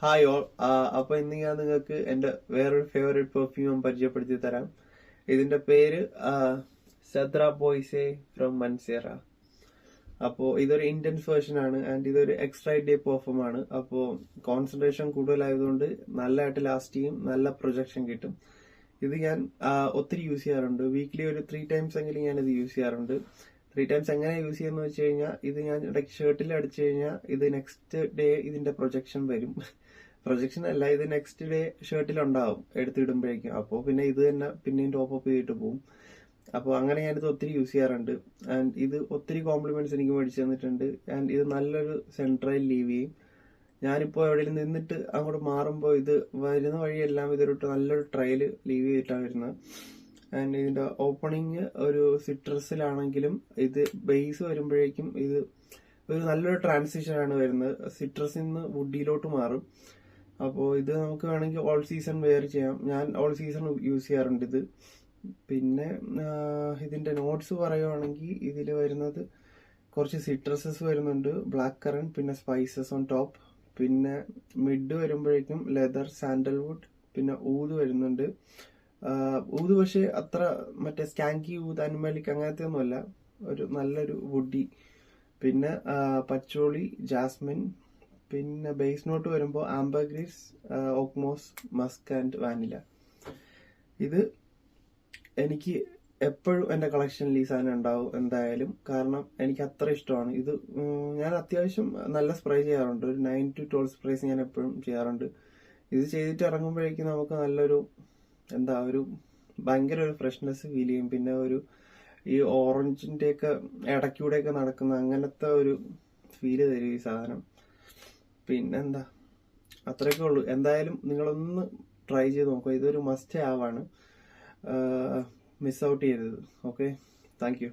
Hi all. അപ്പൊ ഇന്ന് ഞാൻ നിങ്ങൾക്ക് എൻ്റെ വേറൊരു ഫേവറേറ്റ് പെർഫ്യൂം പരിചയപ്പെടുത്തി തരാം. ഇതിന്റെ പേര് സദ്ര ബോയ്സെ ഫ്രം മൻസേറ. അപ്പോൾ ഇതൊരു ഇന്റൻസ് വേർഷൻ ആണ് ആൻഡ് ഇതൊരു എക്സ്ട്രാ ഡേ പെർഫ്യൂം ആണ്. അപ്പോൾ കോൺസെൻട്രേഷൻ കൂടുതലായതുകൊണ്ട് നല്ലതായിട്ട് ലാസ്റ്റ് ചെയ്യും, നല്ല പ്രൊജക്ഷൻ കിട്ടും. ഇത് ഞാൻ ഒത്തിരി യൂസ് ചെയ്യാറുണ്ട്. വീക്ക്ലി ഒരു 3 ടൈംസ് എങ്കിലും ഞാൻ ഇത് യൂസ് ചെയ്യാറുണ്ട്. 3 ടൈംസ് എങ്ങനെ യൂസ് ചെയ്യുന്ന വെച്ച് കഴിഞ്ഞാൽ, ഇത് ഞാൻ ഇടയ്ക്ക് ഷർട്ടിൽ അടിച്ചു കഴിഞ്ഞാൽ ഇത് നെക്സ്റ്റ് ഡേ ഇതിന്റെ പ്രൊജക്ഷൻ വരും. പ്രൊജക്ഷൻ അല്ല, ഇത് നെക്സ്റ്റ് ഡേ ഷർട്ടിൽ ഉണ്ടാവും എടുത്തിടുമ്പോഴേക്കും. അപ്പോൾ പിന്നെ ഇത് തന്നെ പിന്നെയും ടോപ്പ് അപ്പ് ചെയ്തിട്ട് പോകും. അപ്പോൾ അങ്ങനെ ഞാനിത് ഒത്തിരി യൂസ് ചെയ്യാറുണ്ട്. ആൻഡ് ഇത് ഒത്തിരി കോംപ്ലിമെന്റ്സ് എനിക്ക് മേടിച്ചു തന്നിട്ടുണ്ട്. ആൻഡ് ഇത് നല്ലൊരു സെൻട്രൽ ലീവ് ചെയ്യും. ഞാനിപ്പോൾ എവിടെയെങ്കിലും നിന്നിട്ട് അങ്ങോട്ട് മാറുമ്പോൾ ഇത് വരുന്ന വഴിയെല്ലാം ഇതൊരു നല്ലൊരു ട്രയൽ ലീവ് ചെയ്തിട്ടാണ് വരുന്നത്. ആൻഡ് ഇതിന്റെ ഓപ്പണിങ് ഒരു സിട്രസിലാണെങ്കിലും ഇത് ബേസ് വരുമ്പോഴേക്കും ഇത് ഒരു നല്ലൊരു ട്രാൻസിഷൻ ആണ് വരുന്നത്. സിട്രസിൽ നിന്ന് വുഡിലോട്ട് മാറും. അപ്പോൾ ഇത് നമുക്ക് വേണമെങ്കിൽ ഓൾ സീസൺ വെയർ ചെയ്യാം. ഞാൻ ഓൾ സീസൺ യൂസ് ചെയ്യാറുണ്ട് ഇത്. പിന്നെ ഇതിന്റെ നോട്ട്സ് പറയുവാണെങ്കിൽ ഇതിൽ വരുന്നത് കുറച്ച് സിട്രസസ് വരുന്നുണ്ട്, ബ്ലാക്ക് കറന്റ്, പിന്നെ സ്പൈസസ് ഓൺ ടോപ്പ്. പിന്നെ മിഡ് വരുമ്പോഴേക്കും ലെതർ, സാൻഡൽവുഡ്, പിന്നെ ഊത് വരുന്നുണ്ട്. ഊത് പക്ഷെ അത്ര മറ്റേ സ്കാങ്കി ഊത്, അനിമലിക് അങ്ങനത്തെ ഒന്നുമല്ല, ഒരു നല്ലൊരു വുഡി. പിന്നെ പച്ചോളി, ജാസ്മിൻ. പിന്നെ ബേസ് നോട്ട് വരുമ്പോൾ ambergris, oakmoss, Musk and vanilla. ഇത് എനിക്ക് എപ്പോഴും എൻ്റെ കളക്ഷനിൽ ഈ സാധനം ഉണ്ടാവും എന്തായാലും, കാരണം എനിക്ക് അത്ര ഇഷ്ടമാണ് ഇത്. ഞാൻ അത്യാവശ്യം നല്ല സ്പ്രേ ചെയ്യാറുണ്ട്. ഒരു 9 to 12 സ്പ്രേസ് ഞാൻ എപ്പോഴും ചെയ്യാറുണ്ട്. ഇത് ചെയ്തിട്ട് ഇറങ്ങുമ്പോഴേക്കും നമുക്ക് നല്ലൊരു ഒരു ഭയങ്കര ഒരു ഫ്രഷ്നെസ് ഫീൽ ചെയ്യും. പിന്നെ ഒരു ഈ ഓറഞ്ചിന്റെ ഒക്കെ ഇടയ്ക്കൂടെയൊക്കെ നടക്കുന്ന അങ്ങനത്തെ ഒരു ഫീല് തരും ഈ സാധനം. പിന്നെന്താ, അത്രയൊക്കെ ഉള്ളൂ. എന്തായാലും നിങ്ങളൊന്ന് ട്രൈ ചെയ്ത് നോക്കുക. ഇതൊരു മസ്റ്റ് ഹാവ് ആണ്, മിസ് ഔട്ട് ചെയ്യരുത്. Okay, thank you.